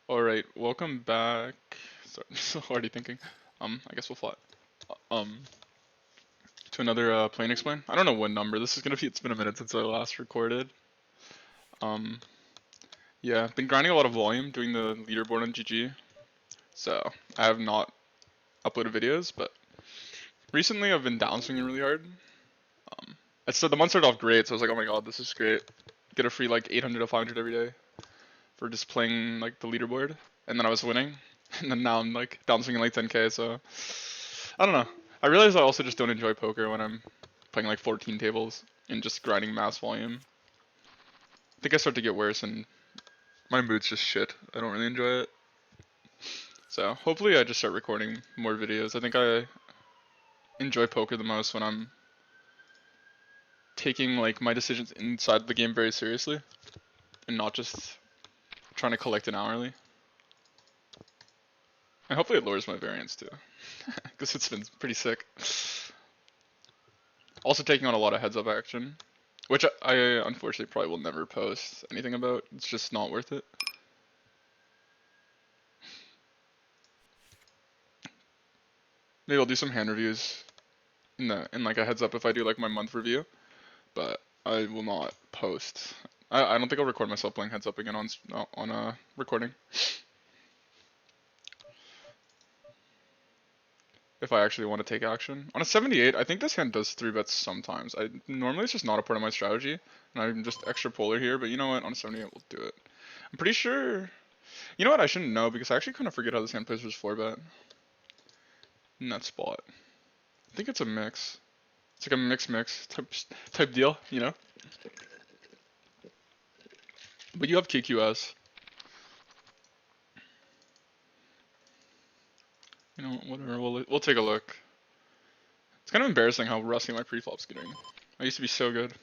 Alright, welcome back. Sorry, already thinking. I guess we'll fly. Um, to another Plane Explain. I don't know what number this is gonna be. It's been a minute since I last recorded. Um, yeah, been grinding a lot of volume doing the leaderboard on GG. So I have not uploaded videos, but recently I've been downswinging really hard. So the month started off great, so I was like, oh my god, this is great. Get a free like 800 to 500 every day for just playing like the leaderboard, and then I was winning, and then now I'm like downswinging like 10k. So I don't know. I realize I also just don't enjoy poker when I'm playing like 14 tables and just grinding mass volume. I think I start to get worse and my mood's just shit. I don't really enjoy it. So hopefully I just start recording more videos. I think I enjoy poker the most when I'm taking like my decisions inside the game very seriously and not just trying to collect an hourly. And hopefully it lowers my variance too, because it's been pretty sick. Also taking on a lot of heads up action, which I unfortunately probably will never post anything about. It's just not worth it. Maybe I'll do some hand reviews in like a heads up if I do like my month review, but I will not post. I don't think I'll record myself playing heads up again on a recording. If I actually want to take action. On a 78, I think this hand does 3 bets sometimes. Normally it's just not a part of my strategy, and I'm just extra polar here, but you know what, on a 78 we'll do it. I'm pretty sure, you know what, I shouldn't know, because I actually kind of forget how this hand plays versus 4-bet in that spot. I think it's a mix. It's like a mix type deal, you know? But you have KQS. You know, whatever, we'll take a look. It's kind of embarrassing how rusty my preflop's getting. I used to be so good.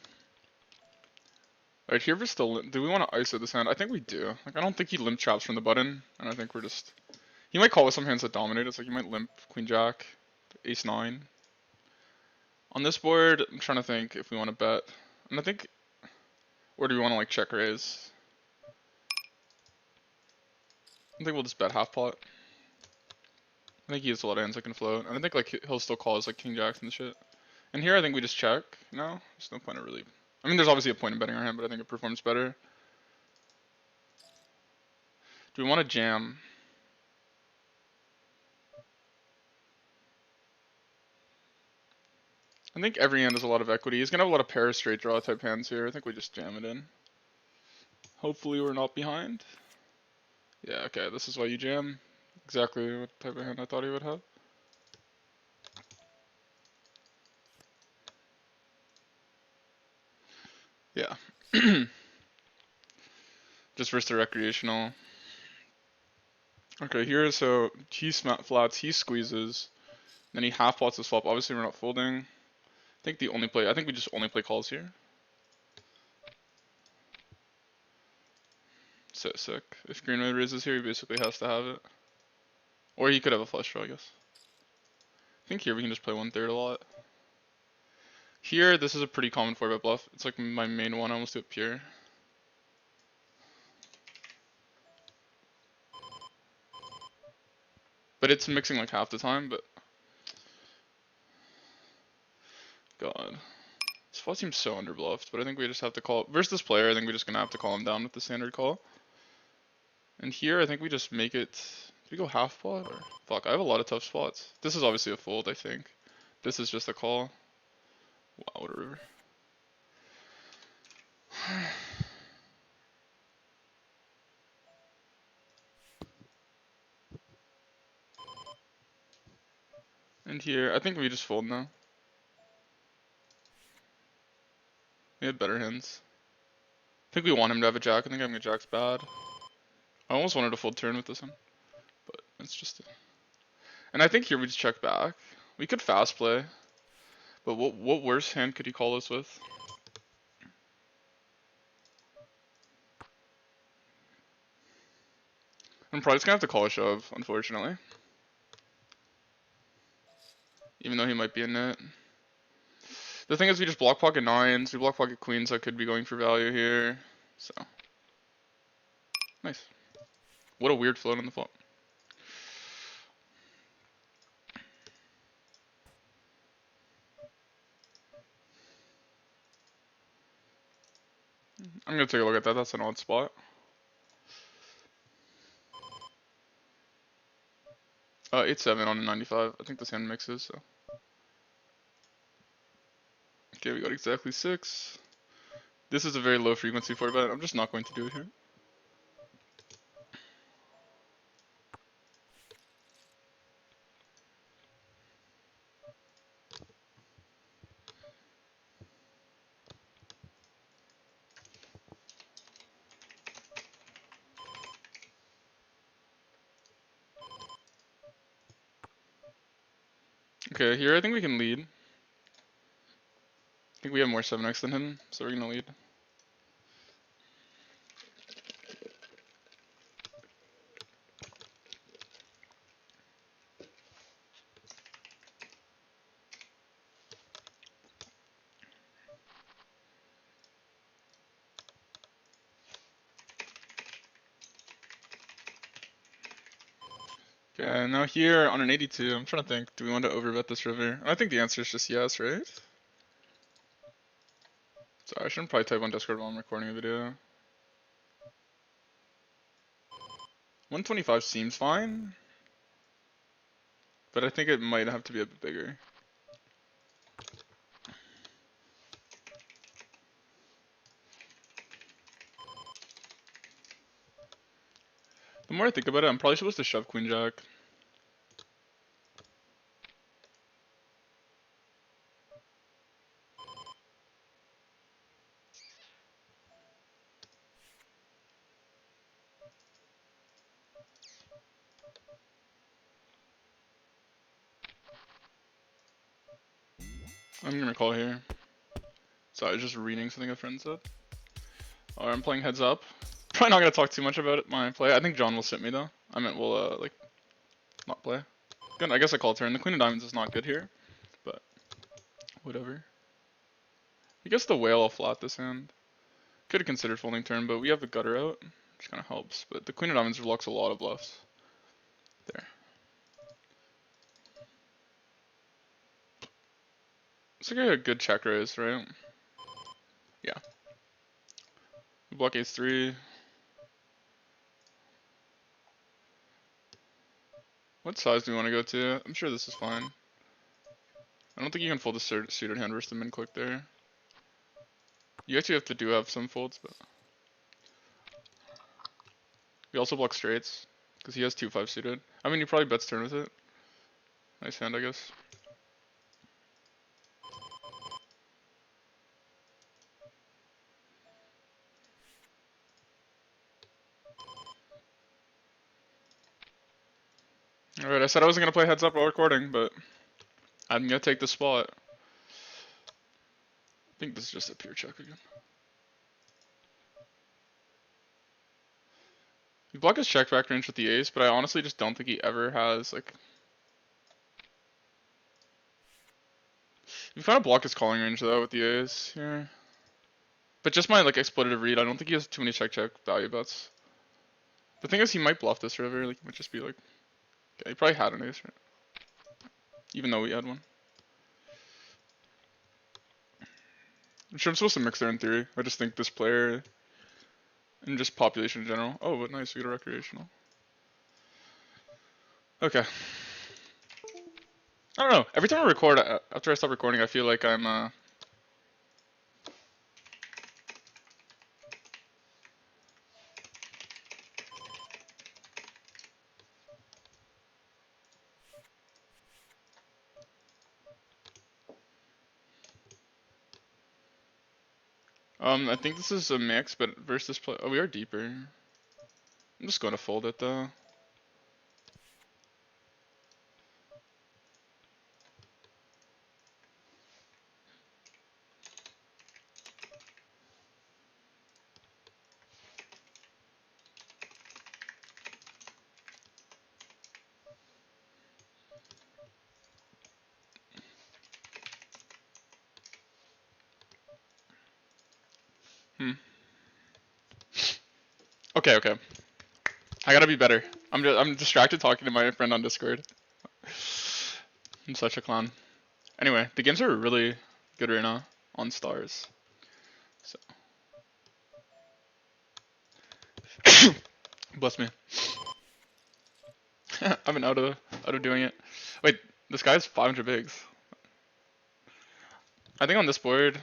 Alright, here versus the do we want to ISO this hand? I think we do. Like, I don't think he limp traps from the button, and I think we're just... He might call with some hands that dominate us, like he might limp Queen Jack, Ace 9. On this board, I'm trying to think if we want to bet. And I think... Or do we want to, like, check raise? I think we'll just bet half pot. I think he has a lot of hands that can float. And I think, like, he'll still call us, like, King Jacks and shit. And here, I think we just check. No? There's no point of really... I mean, there's obviously a point in betting our hand, but I think it performs better. Do we want to jam? I think every hand has a lot of equity. He's gonna have a lot of pair straight draw type hands here. I think we just jam it in. Hopefully we're not behind. Yeah, okay, this is why you jam. Exactly what type of hand I thought he would have. Yeah. Just versus the recreational. Okay, here, so he flats, he squeezes. Then he half pots this flop. Obviously we're not folding. I think we just only play calls here. So sick. If Greenway raises here, he basically has to have it. Or he could have a flush draw, I guess. I think here we can just play 1/3 a lot. Here, this is a pretty common 4-bet bluff. It's like my main one. I almost do it pure. But it's mixing like half the time, but... God. This flop seems so underbluffed, but I think we just have to call... Versus this player, I think we're just gonna have to call him down with the standard call. And here, I think we just make it... Do we go half pot? Or... Fuck, I have a lot of tough spots. This is obviously a fold, I think. This is just a call. Wow, what a river. And here, I think we just fold now. We had better hands. I think we want him to have a jack. I think having a jack's bad. I almost wanted to fold turn with this one. But it's just... And I think here we just check back. We could fast play. But what worse hand could he call us with? I'm probably just gonna have to call a shove, unfortunately. Even though he might be in it. The thing is we just block pocket 9s, we block pocket queens that could be going for value here. So. Nice. What a weird float on the flop. I'm gonna take a look at that. That's an odd spot. 8-7 on a 95. I think this hand mixes, so. Okay, we got exactly 6. This is a very low frequency for bet. I'm just not going to do it here. Okay, here I think we can lead. I think we have more 7x than him, so we're gonna lead. Okay, now here on an 82, I'm trying to think, do we want to overbet this river? I think the answer is just yes, right? Sorry, I shouldn't probably type on Discord while I'm recording a video. 125 seems fine, but I think it might have to be a bit bigger. The more I think about it, I'm probably supposed to shove Queen Jack. I'm gonna call here. Sorry, I was just reading something a friend said. Alright, I'm playing heads up. Probably not gonna talk too much about it, my play. I think John will sit me though. I meant we'll like not play. Good, I guess I call turn. The Queen of Diamonds is not good here, but whatever. I guess the whale will flat this hand. Could have considered folding turn, but we have the gutter out, which kind of helps. But the Queen of Diamonds blocks a lot of bluffs. There. It's like a good check raise, right? Yeah. We block ace 3. What size do we want to go to? I'm sure this is fine. I don't think you can fold the suited hand versus the min click there. You actually have to have some folds, but we also block straights because he has 2-5 suited. I mean, he probably bets turn with it. Nice hand, I guess. Alright, I said I wasn't gonna play heads up while recording, but I'm gonna take the spot. I think this is just a pure check again. We block his check back range with the ace, but I honestly just don't think he ever has, like... We kind of block his calling range though with the ace here. But just my like exploitative read, I don't think he has too many check value bets. The thing is he might bluff this river, like he might just be like... Okay, he probably had an ace, right? Even though we had one. I'm sure I'm supposed to mix there in theory. I just think this player and just population in general. Oh, but nice, we got a recreational. Okay. I don't know. Every time I record, after I stop recording, I feel like I'm I think this is a mix, but versus play. Oh, we are deeper. I'm just going to fold it though. Okay, okay. I gotta be better. I'm distracted talking to my friend on Discord. I'm such a clown. Anyway, the games are really good right now on stars. So bless me. I've been out of doing it. Wait, this guy's 500 bigs. I think on this board,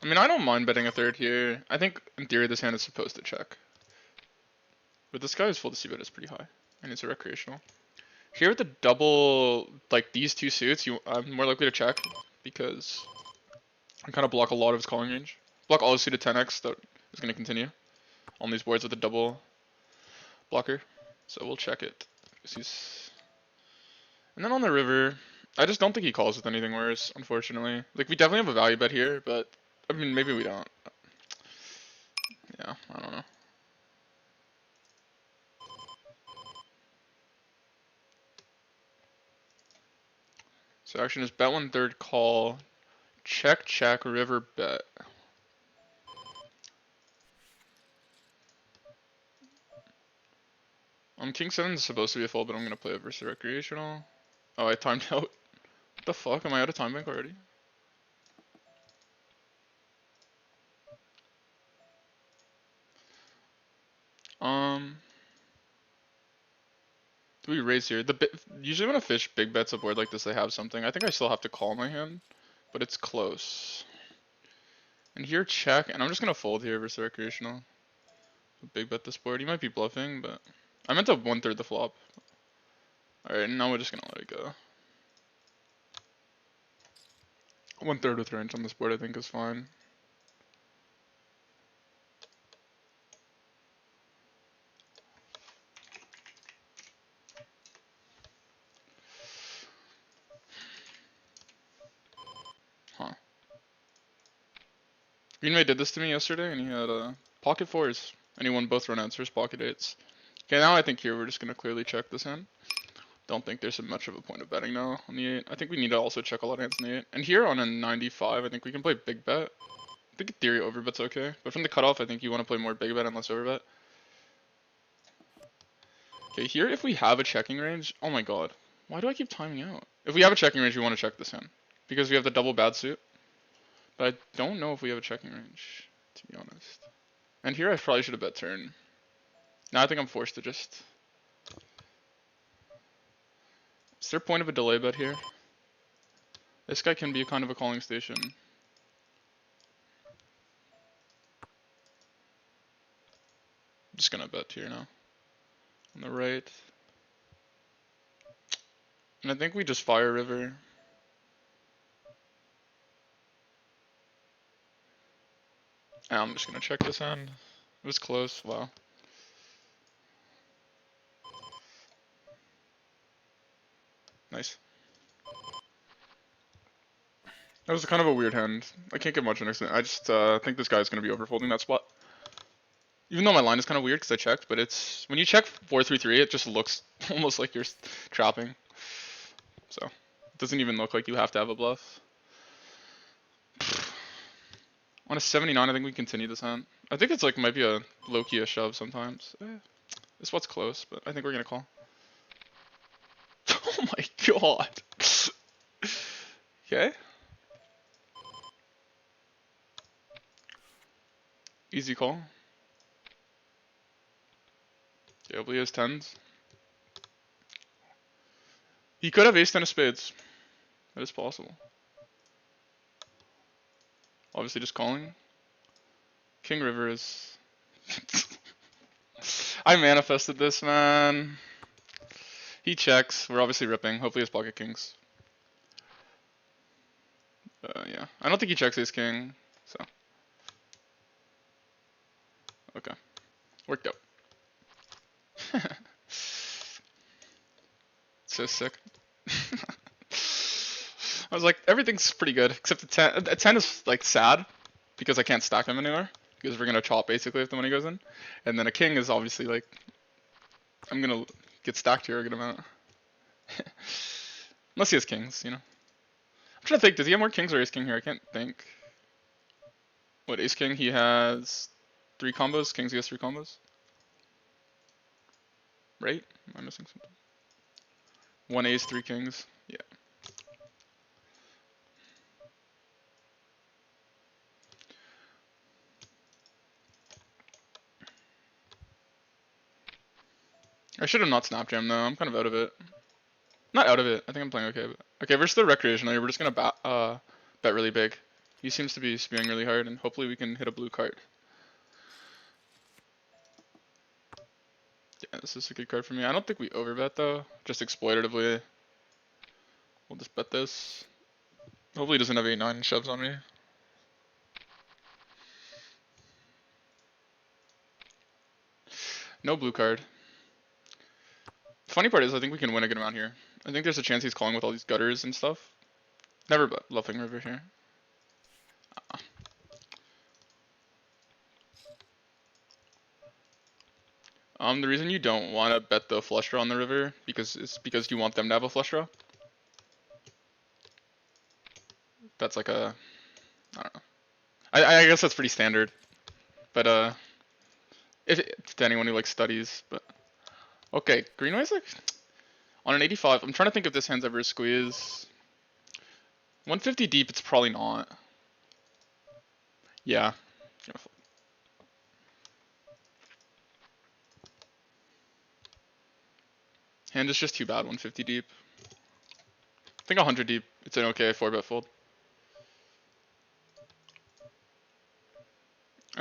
I mean, I don't mind betting a third here. I think in theory this hand is supposed to check. But this guy's full to see bet is pretty high. And it's a recreational. Here with the double, like these two suits, I'm more likely to check because I kind of block a lot of his calling range. Block all his suited 10x that is going to continue on these boards with a double blocker. So we'll check it. And then on the river, I just don't think he calls with anything worse, unfortunately. Like, we definitely have a value bet here, but, I mean, maybe we don't. Yeah, I don't know. So action is bet 1/3, call, check, check, river, bet. King 7 is supposed to be a fold, but I'm gonna play it versus recreational. Oh, I timed out. What the fuck? Am I out of time bank already? Do we raise here? Usually when a fish big bets a board like this, they have something. I think I still have to call my hand, but it's close. And here check, and I'm just gonna fold here versus recreational. Big bet this board. He might be bluffing, but I meant to 1/3 the flop. Alright, now we're just gonna let it go. 1/3 with range on this board I think is fine. Huh. Greenway did this to me yesterday, and he had pocket fours, and he won both run answers, pocket eights. Okay, now I think here we're just gonna clearly check this hand. Don't think there's much of a point of betting now on the 8. I think we need to also check a lot of hands in the 8. And here on a 95, I think we can play big bet. I think in theory overbet's okay, but from the cutoff, I think you want to play more big bet and less overbet. Okay, here if we have a checking range, oh my god, why do I keep timing out? If we have a checking range, we want to check this hand because we have the double bad suit. But I don't know if we have a checking range, to be honest. And here I probably should have bet turn. Now I think I'm forced to just. Is there a point of a delay bet here? This guy can be kind of a calling station. I'm just gonna bet here now. On the right. And I think we just fire river. And I'm just gonna check this hand. It was close, wow. Nice. That was kind of a weird hand. I can't get much of an extent. I just think this guy's gonna be overfolding that spot. Even though my line is kind of weird because I checked, but it's when you check 4-3-3, it just looks almost like you're trapping. So it doesn't even look like you have to have a bluff. On a 79, I think we continue this hand. I think it's like might be a low-key a shove sometimes. This spot's close, but I think we're gonna call. Oh my god. Okay. Easy call. He has 10s. He could have ace 10 of spades. That is possible. Obviously just calling. King river is... I manifested this, man. He checks. We're obviously ripping. Hopefully he has pocket kings. Yeah. I don't think he checks ace king, so. Okay. Worked out. So sick. I was like, everything's pretty good, except the 10. A 10 is like sad, because I can't stack him anymore, because we're gonna chop basically if the money goes in. And then a king is obviously like, I'm gonna get stacked here a good amount. Unless he has kings, you know. I'm trying to think, does he have more kings or ace king here? I can't think. What, ace king? He has 3 combos, kings against 3 combos. Right? Am I missing something? 1 ace, 3 kings. Yeah. I should have not snap jammed though. I'm kind of out of it. Not out of it. I think I'm playing okay. But... Okay, versus the recreational here, we're just gonna bet really big. He seems to be spewing really hard, and hopefully we can hit a blue card. Yeah, this is a good card for me. I don't think we overbet though. Just exploitatively. We'll just bet this. Hopefully he doesn't have 8-9 and shoves on me. No blue card. Funny part is I think we can win a good amount here. I think there's a chance he's calling with all these gutters and stuff. Never bet bluffing river here. The reason you don't want to bet the flush draw on the river because you want them to have a flush draw. That's like a, I don't know. I guess that's pretty standard, but if to anyone who like studies, but okay, Greenway's like on an 85. I'm trying to think if this hand's ever a squeeze. 150 deep, it's probably not. Yeah. Hand is just too bad. 150 deep. I think 100 deep. It's an okay 4-bet fold.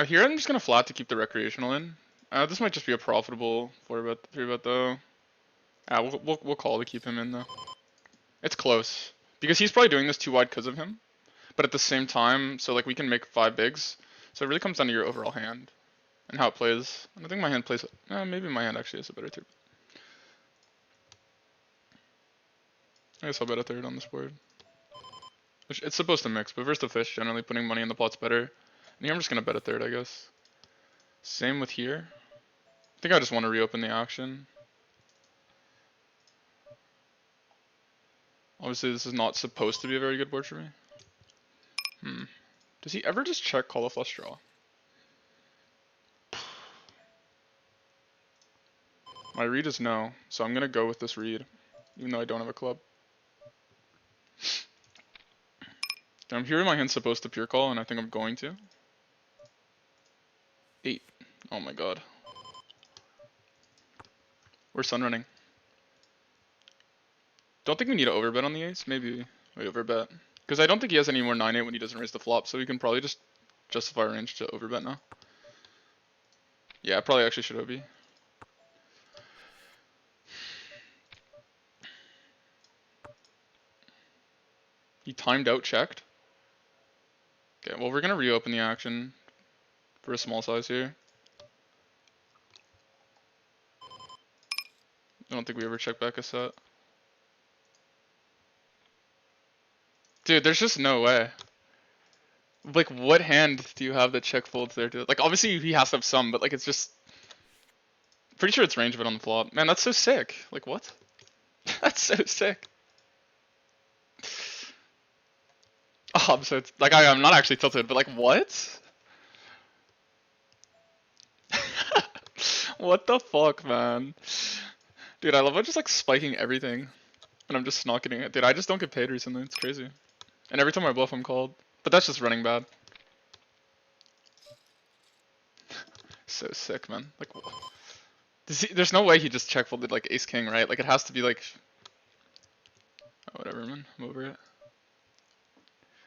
Here I'm just gonna flat to keep the recreational in. This might just be a profitable 4-bet, 3-bet though. We'll call to keep him in though. It's close because he's probably doing this too wide because of him. But at the same time, so like we can make 5 bigs. So it really comes down to your overall hand and how it plays. And I think my hand plays. Maybe my hand actually is a better 3. I guess I'll bet a 3rd on this board. It's supposed to mix, but versus the fish, generally putting money in the pot's better. And here I'm just gonna bet a 3rd, I guess. Same with here. I think I just want to reopen the action. Obviously, this is not supposed to be a very good board for me. Does he ever just check call a flush draw? My read is no, so I'm gonna go with this read, even though I don't have a club. I'm hearing my hand's supposed to pure call, and I think I'm going to. 8. Oh my god. We're sun running. Don't think we need to overbet on the ace. Maybe we overbet. Because I don't think he has any more 9-8 when he doesn't raise the flop, so we can probably just justify our range to overbet now. Yeah, I probably actually should OB. He timed out checked. Okay, well we're gonna reopen the action for a small size here. I don't think we ever check back a set. Dude, there's just no way. Like, what hand do you have that check folds there? Like, obviously he has to have some, but like, it's just... Pretty sure it's range of it on the flop. Man, that's so sick. Like, what? That's so sick. Oh, I'm so... Like, I'm not actually tilted, but like, what? What the fuck, man? Dude, I love how just like spiking everything. And I'm just not getting it. Dude, I just don't get paid recently. It's crazy. And every time I bluff, I'm called. But that's just running bad. So sick, man. Like, there's no way he just check folded like ace king, right? Like, it has to be like... Oh, whatever, man. I'm over it.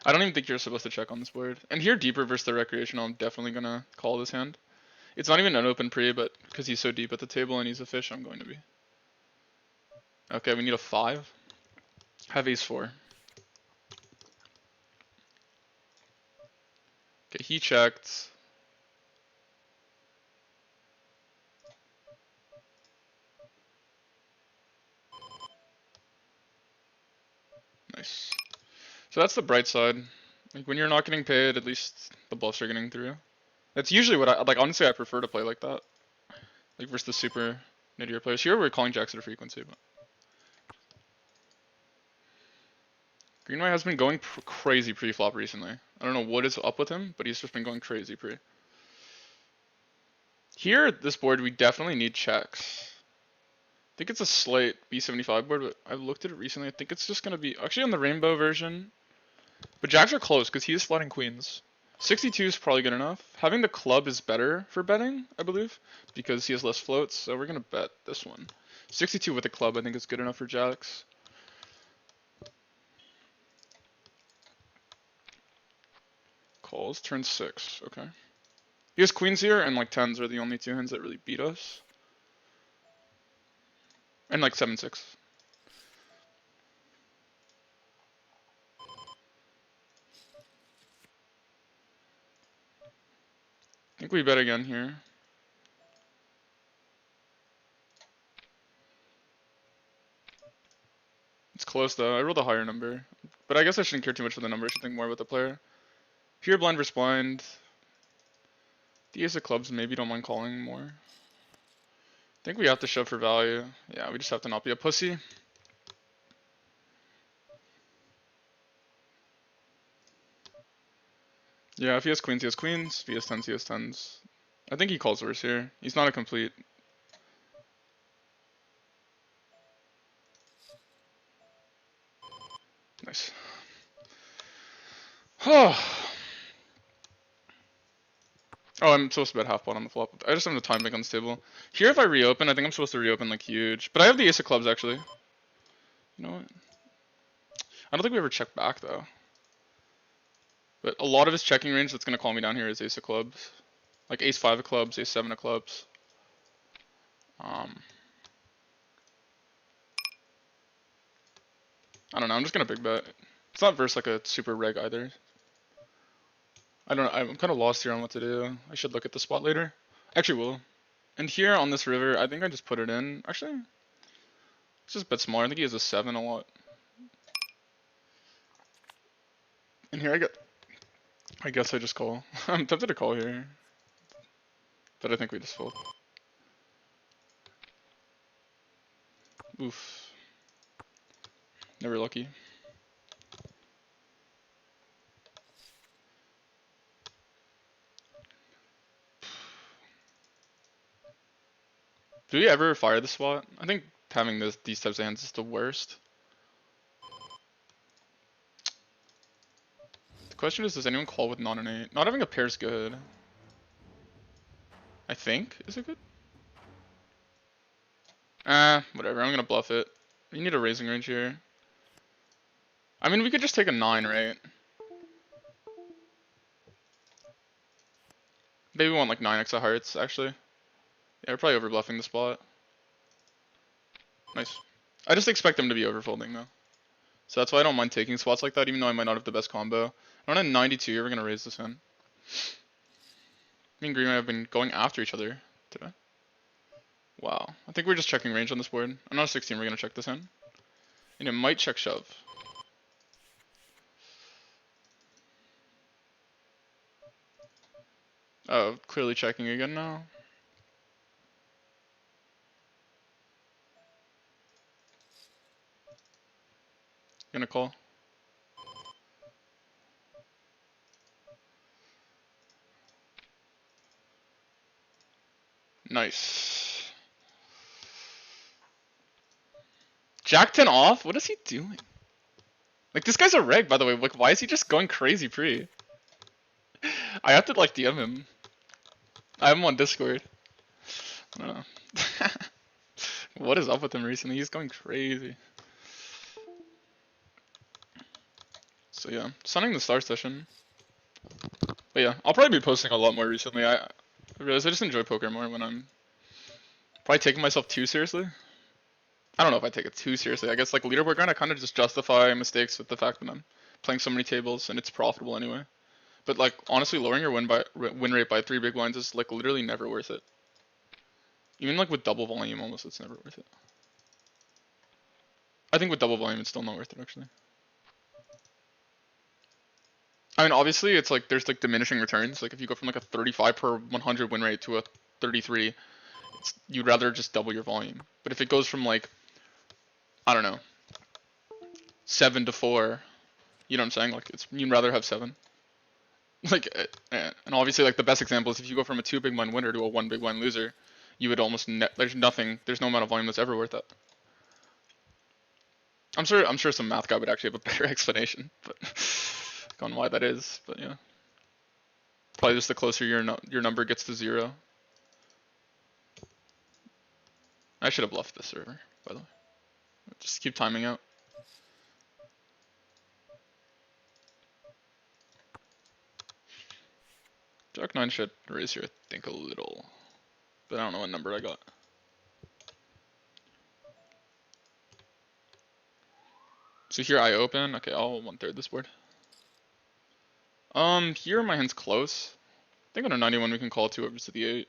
I don't even think you're supposed to check on this board. And here, deeper versus the recreational, I'm definitely gonna call this hand. It's not even an open pre, but because he's so deep at the table and he's a fish, I'm going to be. Okay, we need a 5. Have ace 4. Okay, he checked. Nice. So that's the bright side. Like, when you're not getting paid, at least the bluffs are getting through. That's usually what I like. Honestly, I prefer to play like that, like versus the super nittier players. Here we're calling jacks at a frequency, but Greenway has been going crazy pre-flop recently. I don't know what is up with him, but he's just been going crazy pre. Here at this board, we definitely need checks. I think it's a slight B75 board, but I've looked at it recently. I think it's just gonna be actually on the rainbow version. But jacks are close because he is flooding queens. 62 is probably good enough. Having the club is better for betting, I believe, because he has less floats. So we're gonna bet this one. 62 with a club, I think is good enough for jacks. Calls, turn 6. Okay. He has queens here, and like 10s are the only two hands that really beat us. And like 7-6. I think we bet again here. It's close though. I rolled a higher number. But I guess I shouldn't care too much for the number. I should think more about the player. Here, blind versus blind. The ace of clubs maybe don't mind calling more. I think we have to shove for value. Yeah, we just have to not be a pussy. Yeah, if he has queens, he has queens. If he has tens, he has tens. I think he calls worse here. He's not a complete. Nice. Oh, I'm supposed to bet half pot on the flop. I just have the time bank unstable. Here, if I reopen, I think I'm supposed to reopen like huge. But I have the ace of clubs actually. You know what? I don't think we ever check back though. But a lot of his checking range that's gonna call me down here is ace of clubs. Like ace 5 of clubs, ace 7 of clubs. I don't know, I'm just gonna big bet. It's not versus like a super reg either. I don't know, I'm kind of lost here on what to do. I should look at the spot later. Actually will. And here on this river, I think I just put it in. Actually, let's just bet smaller. I think he has a 7 a lot. And here I guess I just call. I'm tempted to call here. But I think we just fold. Oof. Never lucky. Do we ever fire the spot? I think having these types of hands is the worst. The question is, does anyone call with non and 8? Not having a pair is good. I think. Is it good? Whatever. I'm gonna bluff it. You need a raising range here. I mean, we could just take a 9, right? Maybe we want like 9x of hearts, actually. Yeah, we're probably over bluffing the spot. Nice. I just expect them to be overfolding though. So that's why I don't mind taking spots like that, even though I might not have the best combo. On a 92 here, we're gonna raise this in. Me and Green have been going after each other today. Wow. I think we're just checking range on this board. On a 16, we're gonna check this in. And it might check shove. Oh, clearly checking again now. Gonna call. Nice. Jack 10 off? What is he doing? Like, this guy's a reg, by the way. Like, why is he just going crazy pre? I have to, like, DM him. I have him on Discord. I don't know. What is up with him recently? He's going crazy. So, yeah. Sunning the star session. But, yeah. I'll probably be posting a lot more recently. I realize I just enjoy poker more when I'm probably taking myself too seriously. I don't know if I take it too seriously. I guess like leaderboard grind, I kind of just justify mistakes with the fact that I'm playing so many tables and it's profitable anyway. But like honestly, lowering your win rate by 3 big blinds is like literally never worth it. Even like with double volume, almost it's never worth it. I think with double volume, it's still not worth it actually. I mean, obviously, it's like there's like diminishing returns. Like if you go from like a 35 per 100 win rate to a 33, you'd rather just double your volume. But if it goes from like I don't know, 7 to 4. You know what I'm saying? Like you'd rather have 7. Like, and obviously, like the best example is if you go from a 2 big blind winner to a 1 big blind loser, you would almost there's no amount of volume that's ever worth that. I'm sure some math guy would actually have a better explanation, but on why that is. But yeah, probably just the closer your number gets to 0. I should have bluffed this server, by the way. Just keep timing out. Jack 9 should raise here, I think, a little. But I don't know what number I got. So here I open. Okay, I'll 1/3 this board. Here my hand's close. I think on a 91 we can call 2 overs to the 8.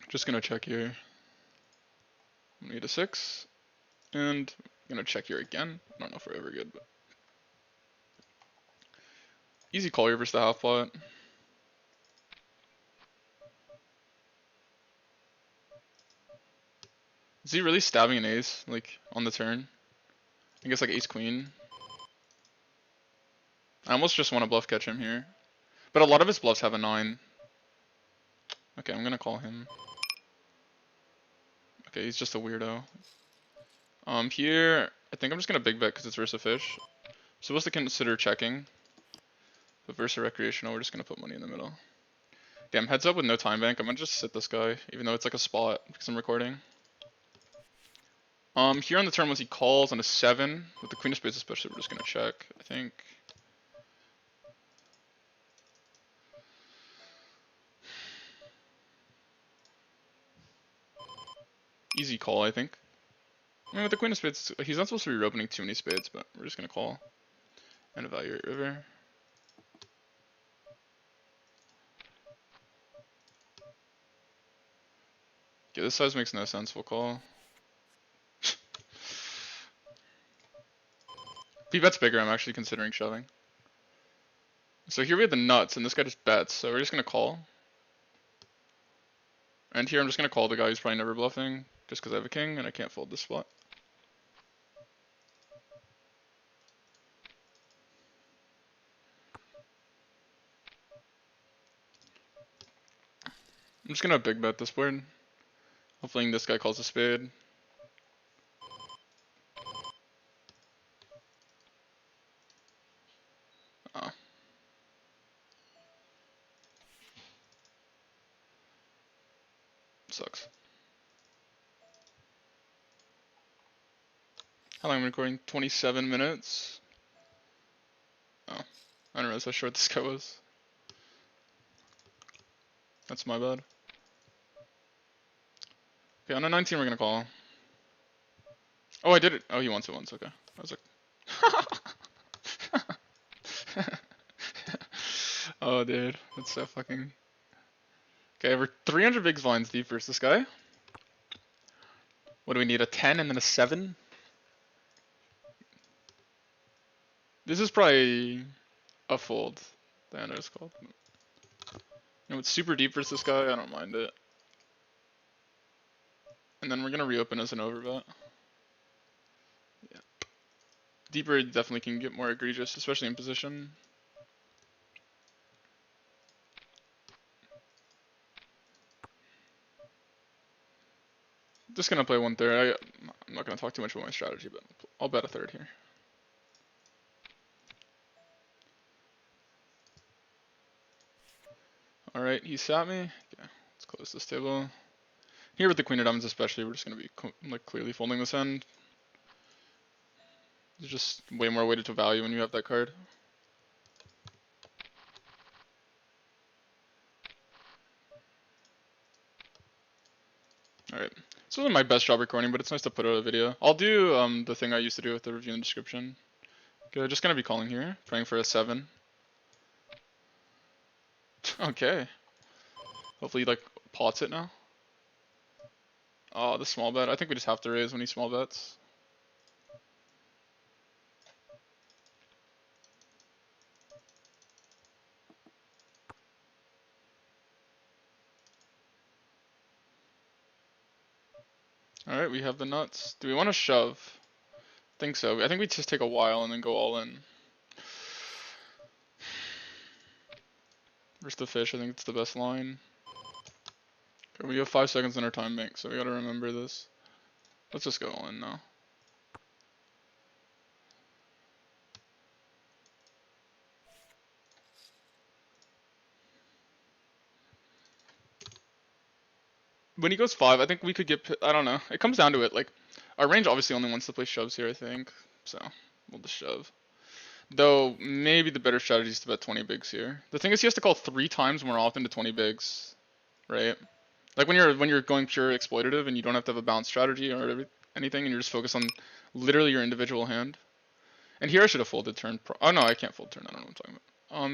Just gonna check here. I'm gonna get a 6. And I'm gonna check here again. I don't know if we're ever good, but. Easy call here versus the half pot. Is he really stabbing an ace, like, on the turn? I guess like ace queen. I almost just want to bluff catch him here. But a lot of his bluffs have a 9. Okay, I'm gonna call him. Okay, he's just a weirdo. Here, I think I'm just gonna big bet because it's versus a fish. Supposed to consider checking. But versus recreational, we're just gonna put money in the middle. Damn, heads up with no time bank. I'm gonna just sit this guy, even though it's like a spot because I'm recording. Here on the turn, once he calls on a 7, with the queen of spades especially, we're just gonna check, I think. Easy call, I think. I mean, with the queen of spades, he's not supposed to be opening too many spades, but we're just gonna call and evaluate river. Okay, this size makes no sense, we'll call. If he bets bigger, I'm actually considering shoving. So here we have the nuts, and this guy just bets, so we're just gonna call. And here I'm just gonna call the guy who's probably never bluffing, just because I have a king and I can't fold this spot. I'm just gonna big bet this board. Hopefully this guy calls a spade. Oh. Sucks. How long am I recording? 27 minutes. Oh. I didn't realize how short this guy was. That's my bad. Okay, on a 19 we're gonna call. Oh, I did it. Oh, he wants it once. Okay. I was like. Oh, dude. That's so fucking. Okay, we're 300 big blinds deep versus this guy. What do we need? A 10 and then a 7? This is probably a fold. I know it's called. You know, it's super deep versus this guy. I don't mind it. And then we're gonna reopen as an overbet. Yep. Deeper definitely can get more egregious, especially in position. Just gonna play 1/3. I'm not gonna talk too much about my strategy, but I'll bet a third here. Alright, he sat me. Okay, let's close this table. Here with the queen of diamonds especially, we're just gonna be like clearly folding this end. There's just way more weighted to value when you have that card. Alright, this wasn't my best job recording, but it's nice to put out a video. I'll do the thing I used to do with the review in the description. Okay, just gonna be calling here, praying for a 7. Okay. Hopefully he like pots it now. Oh, the small bet. I think we just have to raise when he small bets. Alright, we have the nuts. Do we want to shove? I think so. I think we just take a while and then go all in. Versus the fish, I think it's the best line. Okay, we have 5 seconds in our time bank, so we gotta remember this. Let's just go all in now. When he goes 5, I think we could get, I don't know. It comes down to it. Like, our range obviously only wants to play shoves here, I think. So, we'll just shove. Though, maybe the better strategy is to bet 20 bigs here. The thing is, he has to call 3 times more often to 20 bigs, right? Like when you're going pure exploitative and you don't have to have a balanced strategy or anything, and you're just focused on literally your individual hand. And here I should have folded turn. Oh no, I can't fold turn. I don't know what I'm talking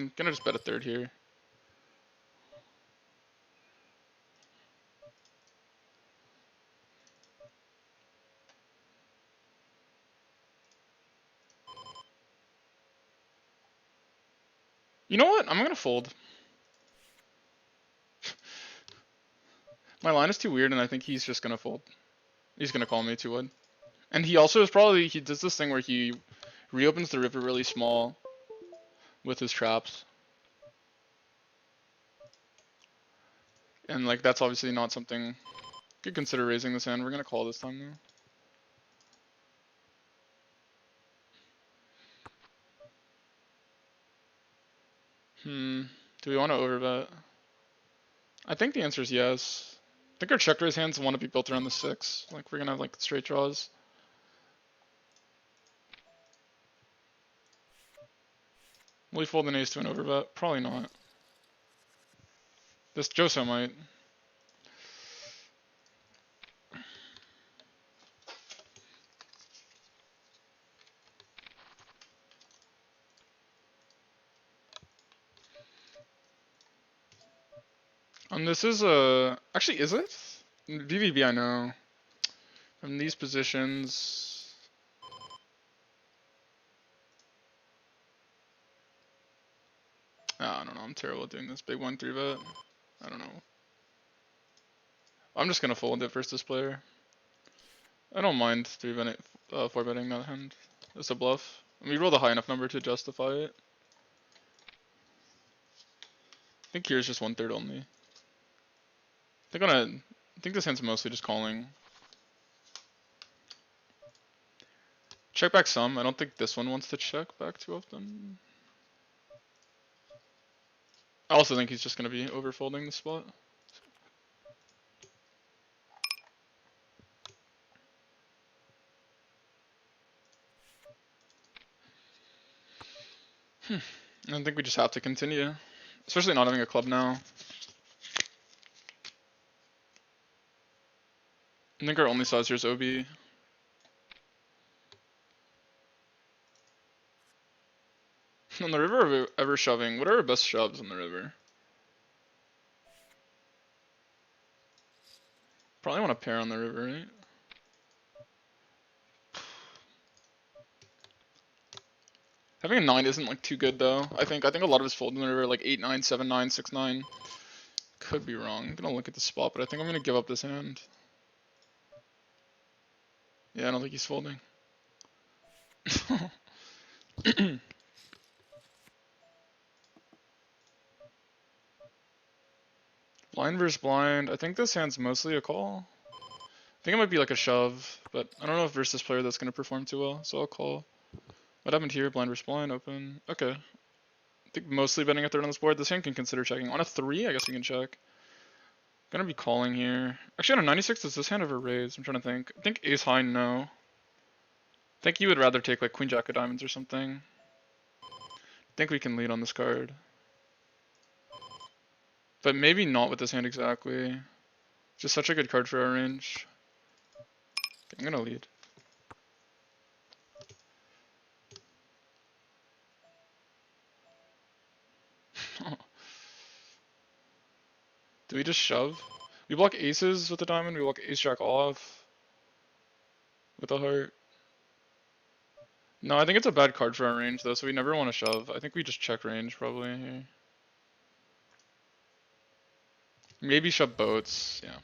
about. Gonna just bet a third here. You know what? I'm gonna fold. My line is too weird, and I think he's just gonna fold. He's gonna call me 2-wood. And he also is probably, he does this thing where he reopens the river really small with his traps. And like that's obviously not something you could consider raising this hand. We're gonna call this time though. Do we want to overbet? I think the answer is yes. I think our check raise hands want to be built around the 6. Like we're gonna have like straight draws. Will we fold an ace to an overbet? Probably not. This Joso might. This is a... Actually, is it? VVB, I know. From these positions... I don't know, I'm terrible at doing this. Big 1-3 bet. I don't know. I'm just gonna fold it versus this player. I don't mind 4 betting that hand. It's a bluff. We rolled a high enough number to justify it. I think here's just 1/3 only. I think this hand's mostly just calling. Check back some. I don't think this one wants to check back too often. I also think he's just gonna be overfolding the spot. I think we just have to continue. Especially not having a club now. I think our only size here is OB. On the river, are we ever shoving? What are our best shoves on the river? Probably want to pair on the river, right? Having a 9 isn't like too good though. I think a lot of his folds in the river like 8-9, 7-9, 6-9. Could be wrong. I'm gonna look at the spot, but I think I'm gonna give up this hand. Yeah, I don't think he's folding. Blind versus blind. I think this hand's mostly a call. I think it might be like a shove, but I don't know if versus this player that's gonna perform too well, so I'll call. What happened here? Blind versus blind, open. Okay. I think mostly betting a third on this board. This hand can consider checking. On a 3, I guess we can check. Gonna be calling here. Actually, on a 96, does this hand ever raise? I'm trying to think. I think ace high, no. I think you would rather take like queen jack of diamonds or something. I think we can lead on this card. But maybe not with this hand exactly. Just such a good card for our range. Okay, I'm gonna lead. Do we just shove? We block aces with the diamond, we block ace jack off with the heart. No, I think it's a bad card for our range though, so we never want to shove. I think we just check range probably here. Maybe shove boats, yeah.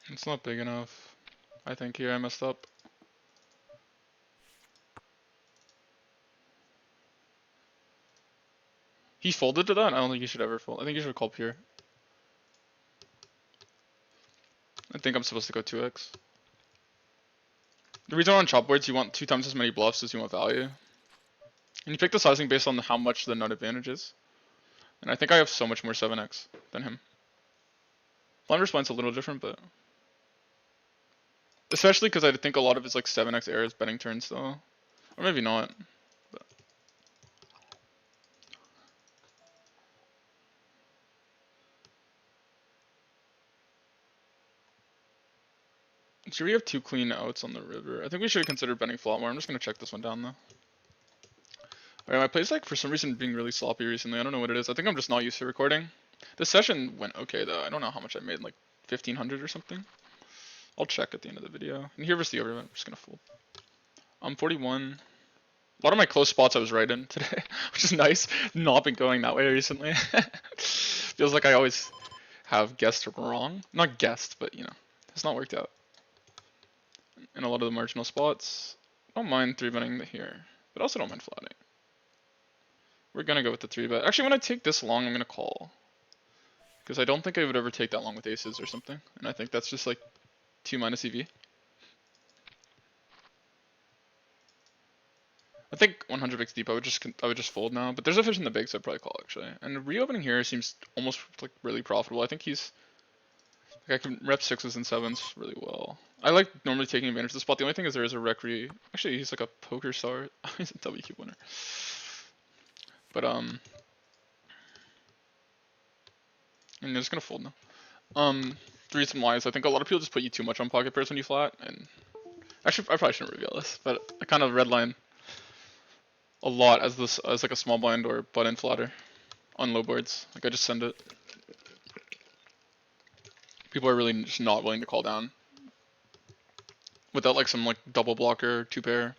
It's not big enough. I think here I messed up. He folded to that? I don't think he should ever fold. I think he should call pure. I think I'm supposed to go 2x. The reason on chop boards you want 2 times as many bluffs as you want value. And you pick the sizing based on how much the nut advantage is. And I think I have so much more 7x than him. Blind spline's a little different, but... Especially because I think a lot of his like 7x air is betting turns though. Or maybe not. But... Should we have 2 clean outs on the river? I think we should have considered betting flop more. I'm just going to check this one down though. Alright, my play's like for some reason being really sloppy recently. I don't know what it is. I think I'm just not used to recording. This session went okay though. I don't know how much I made, like 1500 or something. I'll check at the end of the video. And here was the overbet. I'm just gonna fold. I'm 41. A lot of my close spots I was right in today, which is nice. Not been going that way recently. Feels like I always have guessed wrong. Not guessed, but you know, it's not worked out. In a lot of the marginal spots. Don't mind 3-betting here, but also don't mind flatting. We're gonna go with the 3-bet. Actually, when I take this long, I'm gonna call. Because I don't think I would ever take that long with aces or something. And I think that's just like 2 minus EV. I think 100 bigs deep, I would just fold now. But there's a fish in the big, so I'd probably call actually. And reopening here seems almost like really profitable. I think he's like I can rep 6s and 7s really well. I like normally taking advantage of the spot. The only thing is there is a rec re. Actually, he's like a poker star. He's a W cube winner. But and I'm just gonna fold now. The reason why is I think a lot of people just put you too much on pocket pairs when you flat, and actually I probably shouldn't reveal this, but I kind of redline a lot as like a small blind or button flatter on low boards. Like I just send it. People are really just not willing to call down without like some like double blocker, 2-pair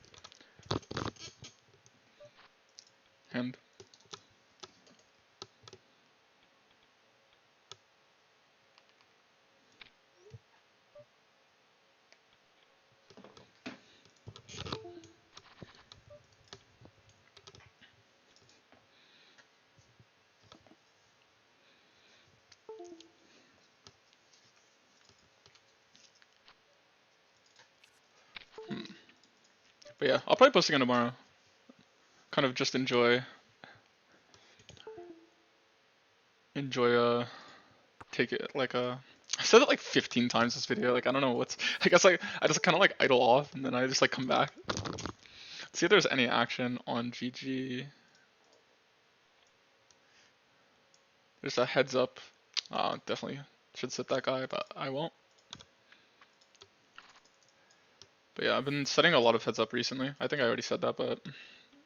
hand. But yeah, I'll probably post again tomorrow. Kind of just enjoy take it like I said it like 15 times this video. Like I don't know what's. I guess like I just kind of like idle off and then I just like come back. See if there's any action on GG. There's a heads up. Definitely should sit that guy, but I won't. But yeah, I've been setting a lot of heads up recently. I think I already said that, but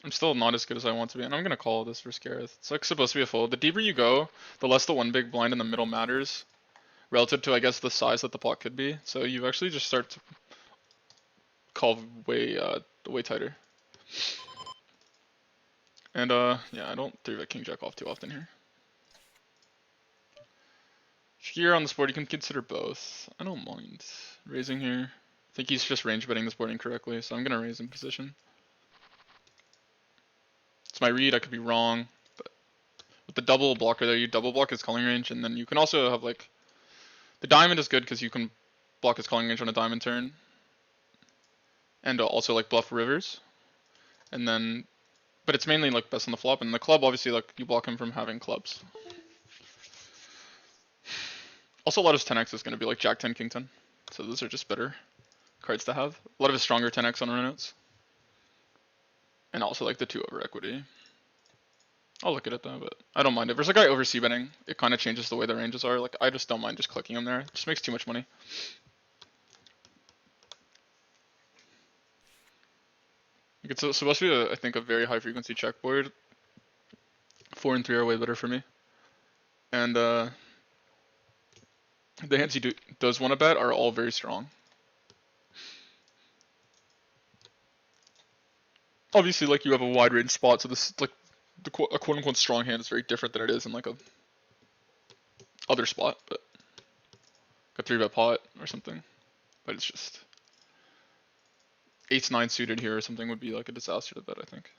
I'm still not as good as I want to be. And I'm gonna call this for Gareth. It's like supposed to be a fold. The deeper you go, the less the one big blind in the middle matters, relative to I guess the size that the pot could be. So you actually just start to call way tighter. And yeah, I don't 3-bet king jack off too often here. Here on this board, you can consider both. I don't mind raising here. I think he's just range betting this board incorrectly, so I'm gonna raise in position. It's my read, I could be wrong, but with the double blocker there, you double block his calling range, and then you can also have like, the diamond is good because you can block his calling range on a diamond turn, and also like bluff rivers, and then, but it's mainly like best on the flop, and the club obviously like you block him from having clubs. Also a lot of his 10x is going to be like Jack 10, King 10, so those are just better cards to have. A lot of his stronger 10x on runouts. And also like the 2 over equity. I'll look at it though, but I don't mind. If there's a guy over c-betting, it kind of changes the way the ranges are. Like I just don't mind just clicking him there. It just makes too much money. It's supposed to be, I think, a very high frequency check board. 4 and 3 are way better for me. And the hands he does want to bet are all very strong. Obviously, like you have a wide range spot, so this like a quote unquote strong hand is very different than it is in like a other spot, but like a 3-bet pot or something. But it's just 8-9 suited here or something would be like a disaster to bet, I think.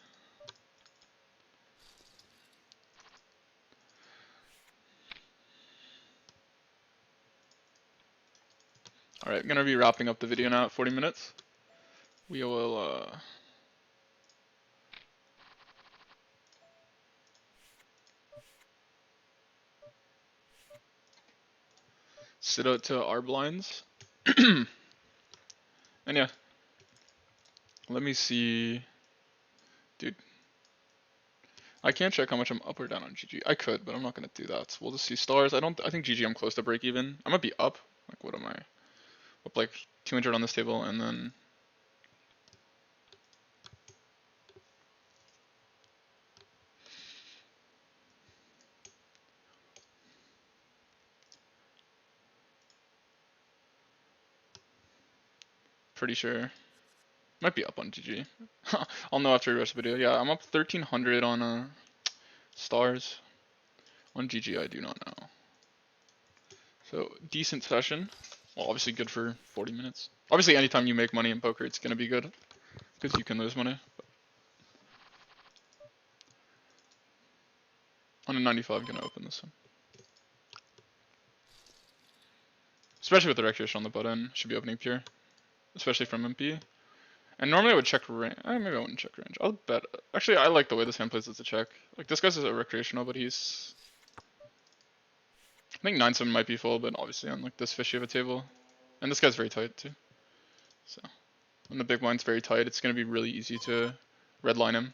Alright, I'm gonna be wrapping up the video now at 40 minutes. We will, sit out to our blinds. And yeah, let me see. Dude, I can't check how much I'm up or down on GG. I could, but I'm not gonna do that. So we'll just see stars. I think GG I'm close to break even. I might be up. Like, what am I? Up like 200 on this table, and then pretty sure might be up on GG. I'll know after the rest of the video. Yeah, I'm up 1300 on stars. On GG, I do not know. So decent session. Well, obviously good for 40 minutes. Obviously, anytime you make money in poker, it's gonna be good because you can lose money. On a 95, I'm gonna open this one. Especially with the recreation on the button, should be opening pure. Especially from MP. And normally I would check range. Maybe I wouldn't check range. I'll bet. Actually, I like the way this hand plays as a check. Like, this guy's a recreational, but he's... I think 9-7 might be full, but obviously on like this fishy of a table. And this guy's very tight too. So, when the big blind's very tight, it's gonna be really easy to redline him.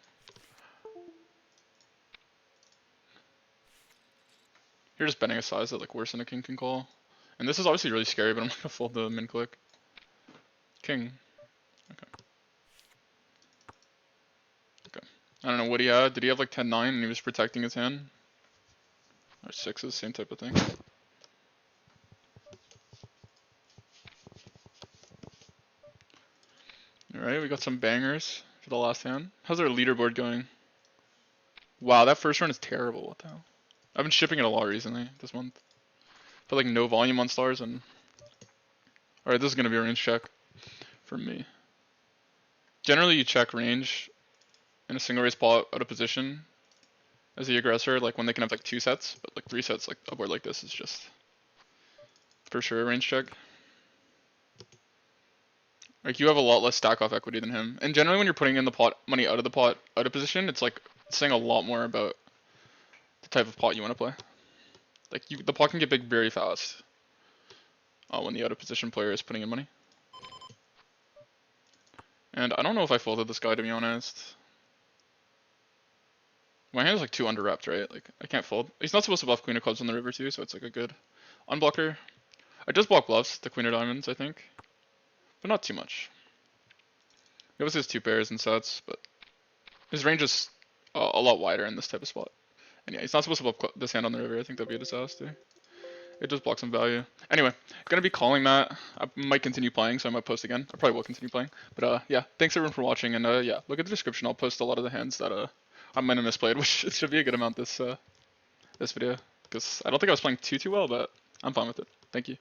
You're just betting a size that like worse than a king can call. And this is obviously really scary, but I'm not gonna fold the min click. King. Okay. Okay. I don't know what he had. Did he have like 10-9 and he was protecting his hand? Or 6s, same type of thing. Alright, we got some bangers for the last hand. How's our leaderboard going? Wow, that first run is terrible. What the hell? I've been shipping it a lot recently this month. But like no volume on stars and... Alright, this is gonna be a range check for me. Generally you check range in a single raise pot out of position as the aggressor, like when they can have like 2 sets, but like 3 sets, like a board like this is just for sure a range check. Like you have a lot less stack off equity than him. And generally when you're putting in the pot money out of the pot out of position, it's like saying a lot more about the type of pot you want to play. Like the pot can get big very fast when the out of position player is putting in money. And I don't know if I folded this guy, to be honest. My hand is like too underwrapped, right? Like I can't fold. He's not supposed to bluff queen of clubs on the river too, so it's like a good unblocker. I just block bluffs, the queen of diamonds, I think. But not too much. He obviously has 2 pairs and sets, but his range is a lot wider in this type of spot. And yeah, he's not supposed to bluff this hand on the river. I think that'd be a disaster. It just blocks some value. Anyway, gonna be calling that. I might continue playing, so I might post again. I probably will continue playing. But yeah, thanks everyone for watching, and yeah, look at the description. I'll post a lot of the hands that I might have misplayed, which should be a good amount this video. Because I don't think I was playing too well, but I'm fine with it. Thank you.